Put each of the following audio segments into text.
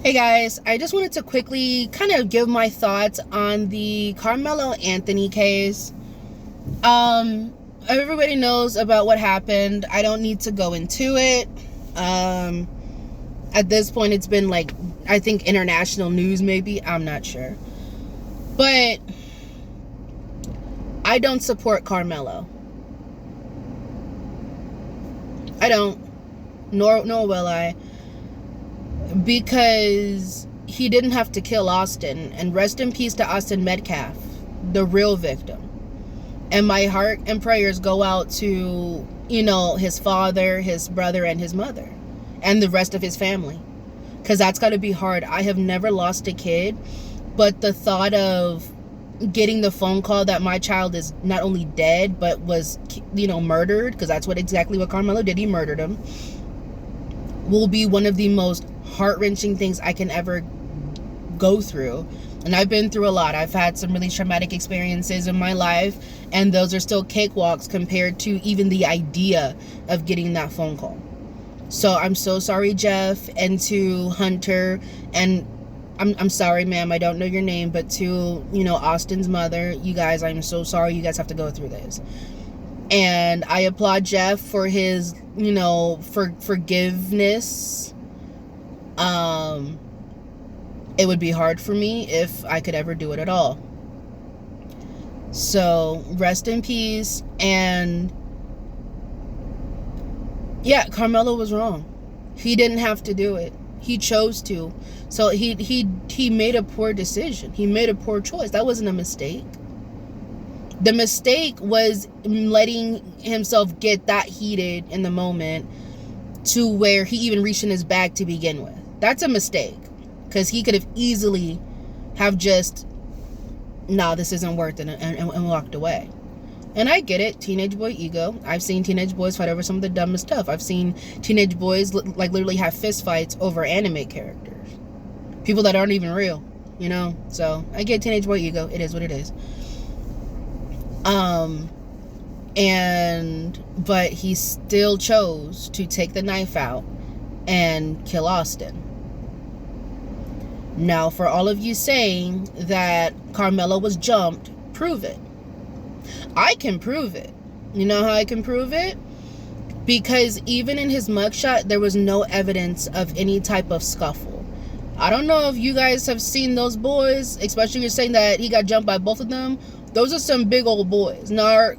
Hey guys, I just wanted to quickly kind of give my thoughts on the Carmelo Anthony case. Everybody knows about what happened. I don't need to go into it. At this point, it's been like, I think international news maybe. I'm not sure. But I don't support Carmelo. I don't. Nor will I. Because he didn't have to kill Austin. And rest in peace to Austin Metcalf, the real victim. And my heart and prayers go out to, his father, his brother, and his mother. And the rest of his family. Because that's got to be hard. I have never lost a kid. But the thought of getting the phone call that my child is not only dead, but was, murdered. Because that's exactly what Karmelo did. He murdered him. Will be one of the most heart-wrenching things I can ever go through. And I've been through a lot. I've had some really traumatic experiences in my life, and those are still cakewalks compared to even the idea of getting that phone call. So I'm so sorry, Jeff, and to Hunter, and I'm sorry, ma'am, I don't know your name, but to, Austin's mother, you guys, I'm so sorry you guys have to go through this. And I applaud Jeff for his, forgiveness. It would be hard for me if I could ever do it at all. So, rest in peace. And yeah, Karmelo was wrong. He didn't have to do it. He chose to. So he made a poor decision. He made a poor choice. That wasn't a mistake. The mistake was letting himself get that heated in the moment to where he even reached in his bag to begin with. That's a mistake. Because he could have easily have just, nah, this isn't worth it, and walked away. And I get it, teenage boy ego. I've seen teenage boys fight over some of the dumbest stuff. I've seen teenage boys literally have fist fights over anime characters. People that aren't even real, So I get teenage boy ego. It is what it is. But he still chose to take the knife out and kill Austin. Now, for all of you saying that Karmelo was jumped, prove it. I can prove it. You know how I can prove it? Because even in his mugshot, there was no evidence of any type of scuffle. I don't know if you guys have seen those boys, especially you're saying that he got jumped by both of them. Those are some big old boys. Now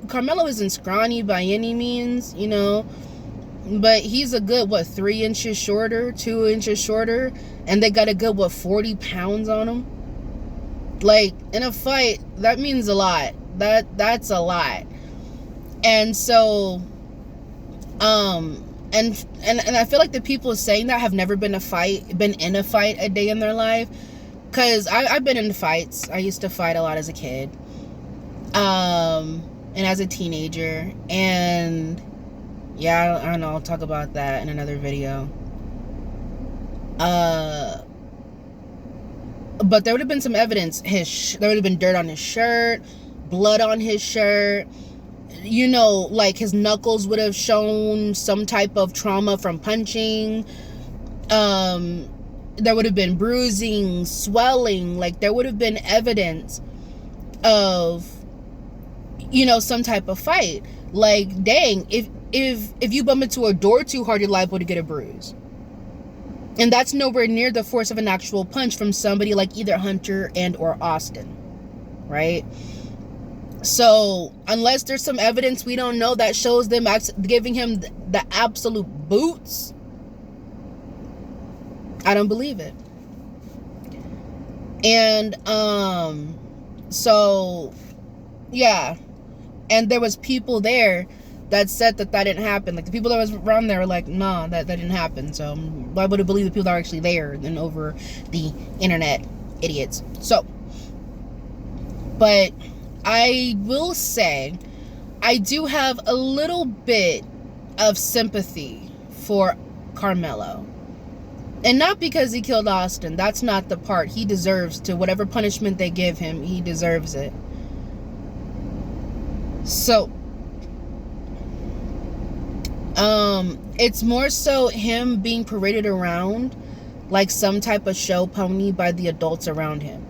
Karmelo isn't scrawny by any means, but he's a good, 3 inches shorter, 2 inches shorter, and they got a good, 40 pounds on him. Like, in a fight, that means a lot. That's a lot. And so, and I feel like the people saying that have never been in a fight a day in their life. Because I've been in fights. I used to fight a lot as a kid. And as a teenager. And yeah, I don't know. I'll talk about that in another video. But there would have been some evidence. There would have been dirt on his shirt, blood on his shirt. Like his knuckles would have shown some type of trauma from punching. There would have been bruising, swelling. Like there would have been evidence of, some type of fight. Like, dang, if you bump into a door too hard, you're liable to get a bruise. And that's nowhere near the force of an actual punch from somebody like either Hunter and or Austin, right? So unless there's some evidence we don't know that shows them giving him the absolute boots, I don't believe it. And so yeah, and there was people there that said that didn't happen. Like the people that was around there were like, nah, that didn't happen. So why would I believe the people that are actually there than over the internet idiots? So, but I will say I do have a little bit of sympathy for Karmelo. And not because he killed Austin. That's not the part. He deserves to. Whatever punishment they give him, he deserves it. So, it's more so him being paraded around like some type of show pony by the adults around him.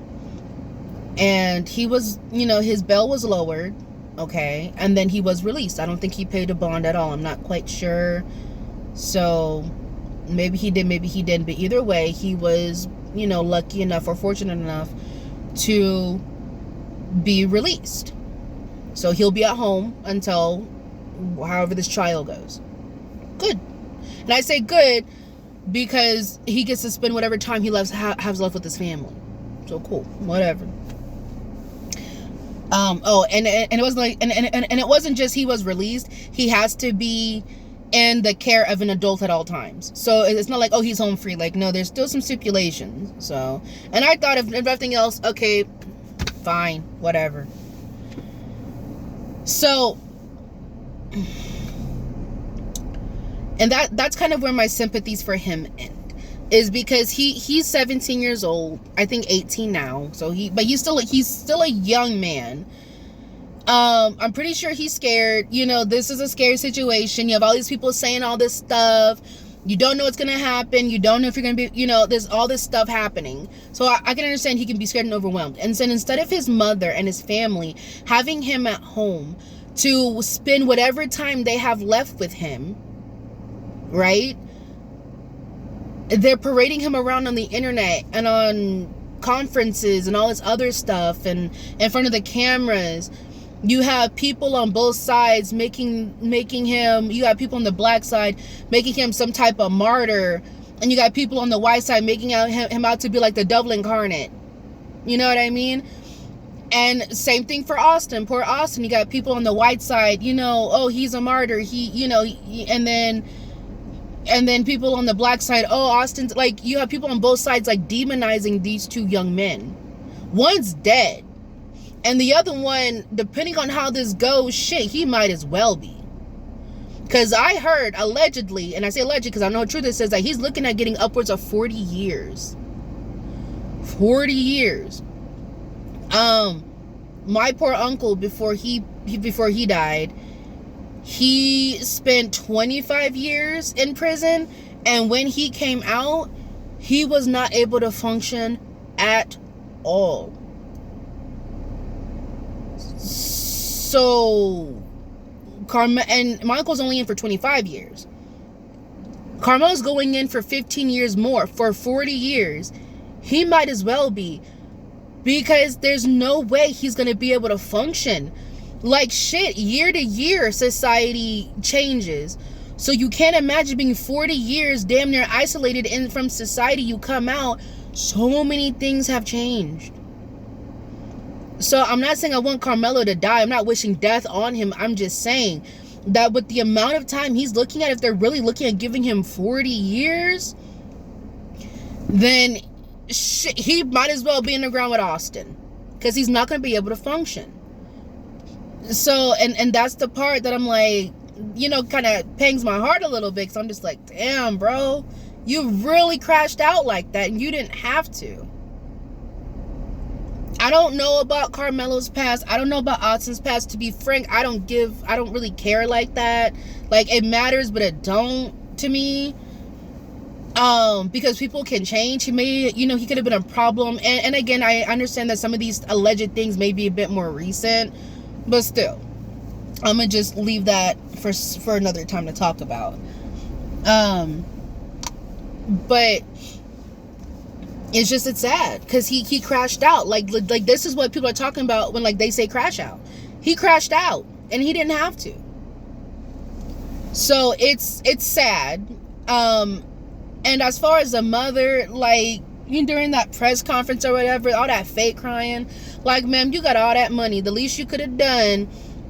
And he was, his bail was lowered, okay, and then he was released. I don't think he paid a bond at all. I'm not quite sure. So maybe he did, maybe he didn't. But either way, he was, lucky enough or fortunate enough to be released. So he'll be at home until however this trial goes. Good. And I say good because he gets to spend whatever time he has left with his family. So cool. Whatever. And it was like, and it wasn't just he was released. He has to be in the care of an adult at all times. So it's not like, oh, he's home free. Like, no, there's still some stipulations. So, and I thought if everything else, okay, fine, whatever. So, and that's kind of where my sympathies for him end, is because he's 17 years old, I think 18 now. So he's still a young man. I'm pretty sure he's scared. This is a scary situation. You have all these people saying all this stuff. You don't know what's going to happen. You don't know if you're going to be, there's all this stuff happening. So I can understand he can be scared and overwhelmed. And so instead of his mother and his family having him at home to spend whatever time they have left with him, right? They're parading him around on the internet and on conferences and all this other stuff and in front of the cameras. You have people on both sides making him, you got people on the black side making him some type of martyr, and you got people on the white side making him out to be like the devil incarnate. You know what I mean? And same thing for Austin. Poor Austin. You got people on the white side, oh, he's a martyr. And then people on the black side, oh, Austin's, like, you have people on both sides like demonizing these two young men. One's dead. And the other one, depending on how this goes, shit, he might as well be. Because I heard, allegedly, and I say allegedly because I know the truth, it says that he's looking at getting upwards of 40 years. 40 years. My poor uncle, before he died, he spent 25 years in prison. And when he came out, he was not able to function at all. So, and my uncle's only in for 25 years. Karmelo's going in for 15 years more. For 40 years. He might as well be. Because there's no way he's going to be able to function. Like, shit, year to year, society changes. So you can't imagine being 40 years damn near isolated from society. You come out, so many things have changed. So I'm not saying I want Karmelo to die. I'm not wishing death on him. I'm just saying that with the amount of time he's looking at, if they're really looking at giving him 40 years, then he might as well be in the ground with Austin, because he's not going to be able to function. So, and that's the part that I'm like, kind of pangs my heart a little bit, because I'm just like, damn, bro, you really crashed out like that, and you didn't have to. I don't know about Karmelo's past. I don't know about Austin's past. To be frank, I don't really care like that. Like, it matters, but it don't to me. Because people can change. He could have been a problem. And again, I understand that some of these alleged things may be a bit more recent, but still, I'm gonna just leave that for another time to talk about. But it's sad because he crashed out. Like this is what people are talking about when like they say crash out. He crashed out and he didn't have to. So it's sad. And as far as the mother, like, during that press conference or whatever, all that fake crying, like, ma'am, you got all that money. The least you could have done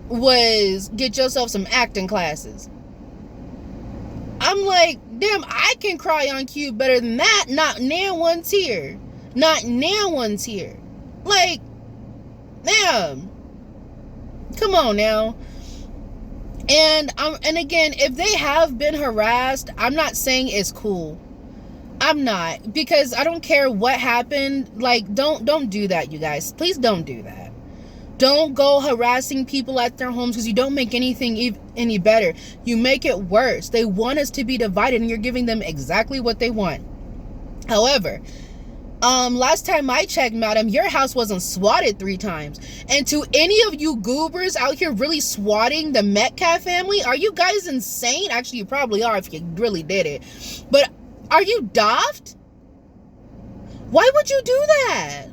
was get yourself some acting classes. I'm like, damn, I can cry on cue better than that. Not now one's here. Not now one's here. Like, damn. Come on now. And again, if they have been harassed, I'm not saying it's cool. I'm not, because I don't care what happened. Like, don't do that, you guys. Please don't do that. Don't go harassing people at their homes, because you don't make anything any better. You make it worse. They want us to be divided, and you're giving them exactly what they want. However, last time I checked, madam, your house wasn't swatted 3 times. And to any of you goobers out here really swatting the Metcalf family, are you guys insane? Actually, you probably are if you really did it. But are you daft? Why would you do that?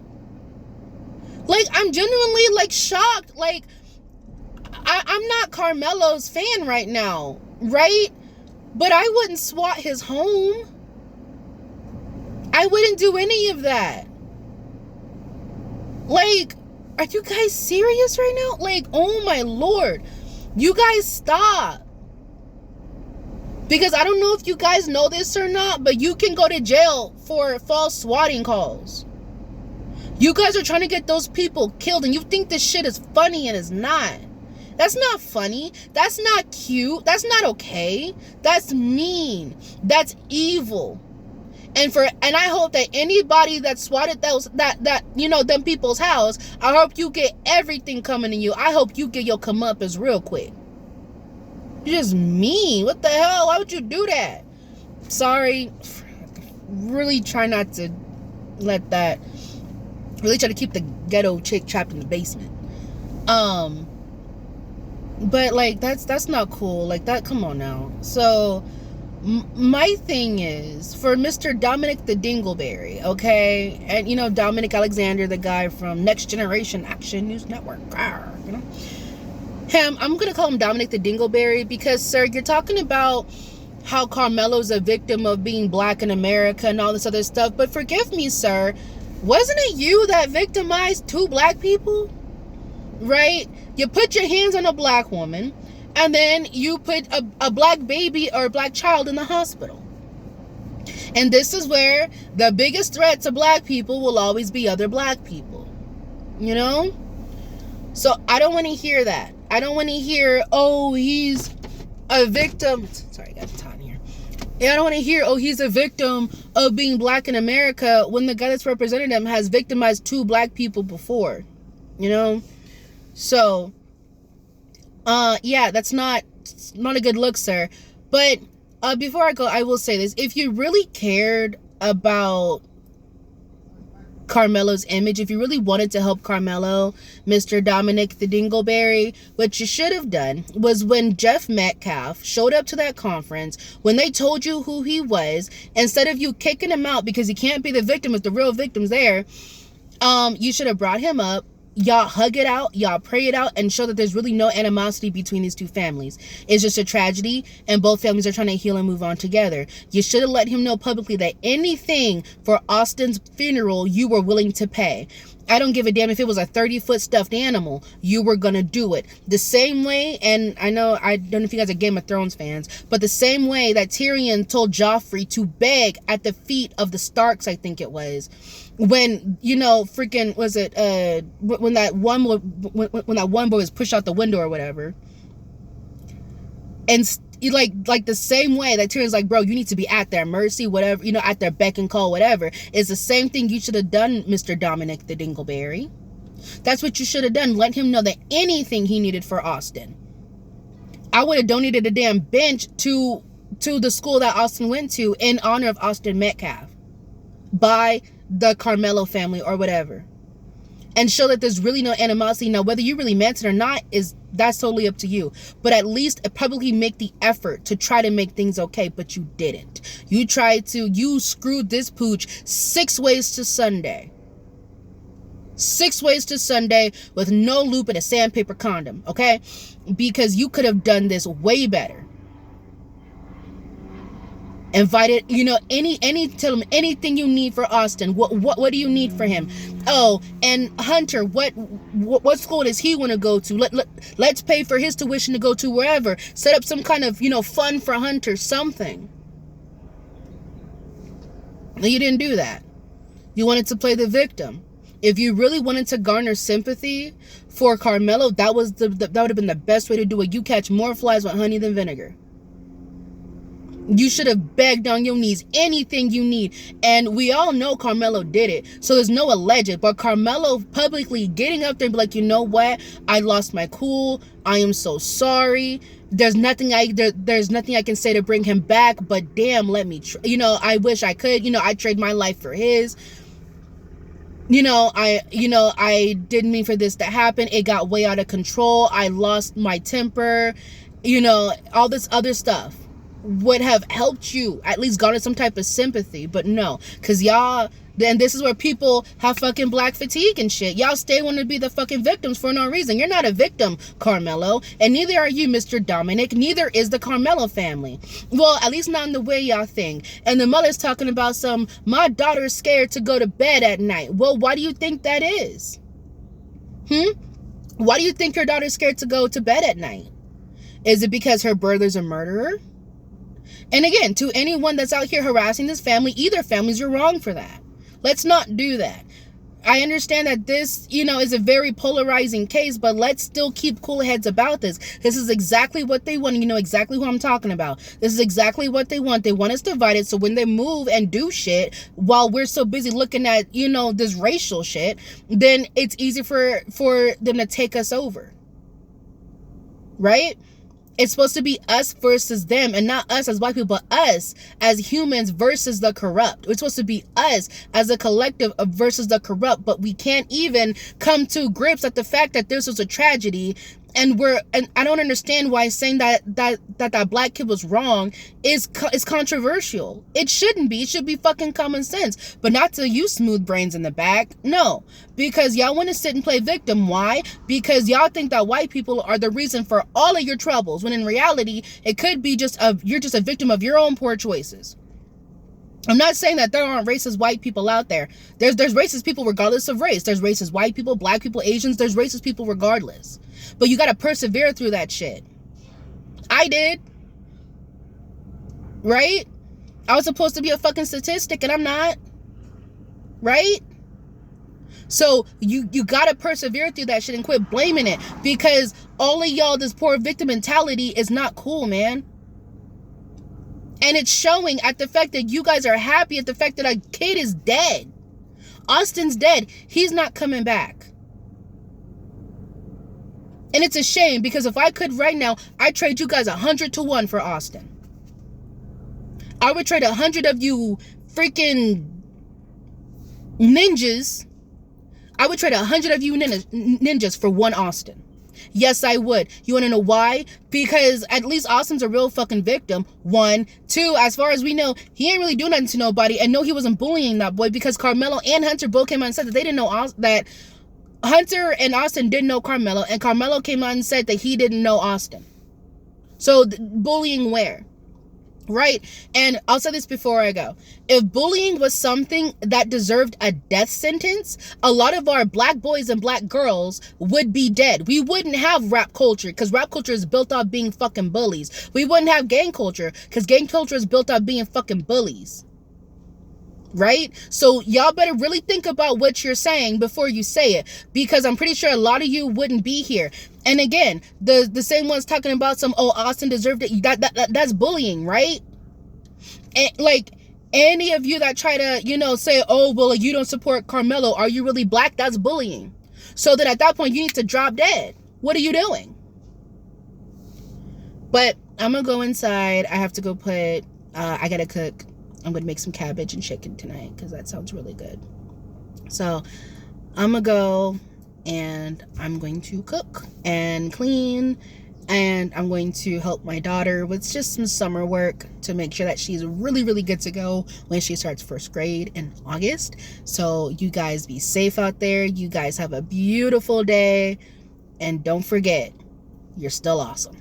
Like, I'm genuinely, like, shocked. Like, I'm not Karmelo's fan right now, right? But I wouldn't swat his home. I wouldn't do any of that. Like, are you guys serious right now? Like, oh my Lord. You guys stop. Because I don't know if you guys know this or not, but you can go to jail for false swatting calls. You guys are trying to get those people killed and you think this shit is funny and it's not. That's not funny. That's not cute. That's not okay. That's mean. That's evil. And I hope that anybody that swatted them people's house, I hope you get everything coming to you. I hope you get your comeuppance real quick. You're just mean. What the hell? Why would you do that? Sorry. Really try not to let that. Really try to keep the ghetto chick trapped in the basement. But like that's not cool. Like that. Come on now. So. My thing is for Mr. Dominic the Dingleberry, okay, and you know Dominic Alexander, the guy from Next Generation Action News Network, you know him. I'm gonna call him Dominic the Dingleberry because, sir, you're talking about how Karmelo's a victim of being black in America and all this other stuff. But forgive me, sir, wasn't it you that victimized 2 black people? Right? You put your hands on a black woman. And then you put a black baby or a black child in the hospital. And this is where the biggest threat to black people will always be other black people. You know? So I don't want to hear that. I don't want to hear, oh, he's a victim. Sorry, I got the time here. Yeah, I don't want to hear, oh, he's a victim of being black in America when the guy that's represented him has victimized 2 black people before. You know? So... yeah, that's not a good look, sir. But before I go, I will say this. If you really cared about Karmelo's image, if you really wanted to help Karmelo, Mr. Dominic the Dingleberry, what you should have done was when Jeff Metcalf showed up to that conference, when they told you who he was, instead of you kicking him out because he can't be the victim if the real victim's there, you should have brought him up. Y'all hug it out, y'all pray it out, and show that there's really no animosity between these 2 families. It's just a tragedy, and both families are trying to heal and move on together. You should have let him know publicly that anything for Austin's funeral you were willing to pay. I don't give a damn if it was a 30-foot stuffed animal. You were gonna do it. The same way, and I don't know if you guys are Game of Thrones fans, but the same way that Tyrion told Joffrey to beg at the feet of the Starks, I think it was, when, you know, freaking, was it, when that one boy was pushed out the window or whatever. And like the same way that Tyrion's like, bro, you need to be at their mercy, whatever, you know, at their beck and call, whatever. It's the same thing you should have done, Mr. Dominic the Dingleberry. That's what you should have done. Let him know that anything he needed for Austin. I would have donated a damn bench to the school that Austin went to in honor of Austin Metcalf by the Karmelo family or whatever, and show that there's really no animosity. Now, whether you really meant it or not, that's totally up to you, but at least publicly make the effort to try to make things okay. But you didn't. You screwed this pooch 6 ways to Sunday. 6 ways to Sunday with no loop and a sandpaper condom, okay? Because you could have done this way better. Invited, you know, tell him anything you need for Austin. What do you need for him? Oh, and Hunter, what school does he want to go to? Let's pay for his tuition to go to wherever. Set up some kind of, you know, fun for Hunter, something. You didn't do that. You wanted to play the victim. If you really wanted to garner sympathy for Karmelo, that would have been the best way to do it. You catch more flies with honey than vinegar. You should have begged on your knees anything you need. And we all know Karmelo did it. So there's no alleged. But Karmelo publicly getting up there and be like, you know what? I lost my cool. I am so sorry. There's nothing there's nothing I can say to bring him back, but damn, let me I wish I could. I trade my life for his. I didn't mean for this to happen. It got way out of control. I lost my temper. All this other stuff would have helped you at least garner some type of sympathy, but no, because y'all, then this is where people have fucking black fatigue and shit. Y'all stay wanting to be the fucking victims for no reason. You're not a victim, Karmelo, and neither are you, Mr. Dominic. Neither is the Karmelo family. Well, at least not in the way y'all think. And the mother's talking about my daughter's scared to go to bed at night. Well, why do you think that is? Why do you think your daughter's scared to go to bed at night? Is it because her brother's a murderer? And again, to anyone that's out here harassing this family, either families, you're wrong for that. Let's not do that. I understand that this, is a very polarizing case, but let's still keep cool heads about this. This is exactly what they want. You know exactly who I'm talking about. This is exactly what they want. They want us divided, so when they move and do shit while we're so busy looking at, this racial shit, then it's easy for them to take us over. Right? It's supposed to be us versus them, and not us as white people, but us as humans versus the corrupt. It's supposed to be us as a collective versus the corrupt, but we can't even come to grips at the fact that this was a tragedy. And I don't understand why saying that black kid was wrong is controversial. It shouldn't be. It should be fucking common sense. But not to you smooth brains in the back. No. Because y'all want to sit and play victim. Why? Because y'all think that white people are the reason for all of your troubles. When in reality, it could be you're just a victim of your own poor choices. I'm not saying that there aren't racist white people out there. There's racist people regardless of race. There's racist white people, black people, Asians. There's racist people regardless. But you got to persevere through that shit. I did. Right? I was supposed to be a fucking statistic and I'm not. Right? So you got to persevere through that shit and quit blaming it. Because all of y'all, this poor victim mentality is not cool, man. And it's showing at the fact that you guys are happy at the fact that a kid is dead. Austin's dead. He's not coming back. And it's a shame, because if I could right now, I'd trade you guys 100 to 1 for Austin. I would trade 100 of you freaking ninjas. I would trade 100 of you ninjas for one Austin. Yes, I would. You want to know why? Because at least Austin's a real fucking victim. 1. 2, as far as we know, he ain't really doing nothing to nobody. And no, he wasn't bullying that boy, because Karmelo and Hunter both came out and said that they didn't know that Hunter and Austin didn't know Karmelo. And Karmelo came out and said that he didn't know Austin. So bullying where? Right? And I'll say this before I go. If bullying was something that deserved a death sentence, a lot of our black boys and black girls would be dead. We wouldn't have rap culture, because rap culture is built off being fucking bullies. We wouldn't have gang culture, because gang culture is built off being fucking bullies. Right? So y'all better really think about what you're saying before you say it, because I'm pretty sure a lot of you wouldn't be here. And again, the same ones talking about Austin deserved it. That's bullying, right? And like any of you that try to, say, oh, well, you don't support Karmelo, are you really black? That's bullying. So then at that point, you need to drop dead. What are you doing? But I'm going to go inside. I have to go I got to cook. I'm going to make some cabbage and chicken tonight, because that sounds really good. So I'm going to go and I'm going to cook and clean, and I'm going to help my daughter with just some summer work to make sure that she's really, really good to go when she starts first grade in August. So you guys be safe out there. You guys have a beautiful day. And don't forget, you're still awesome.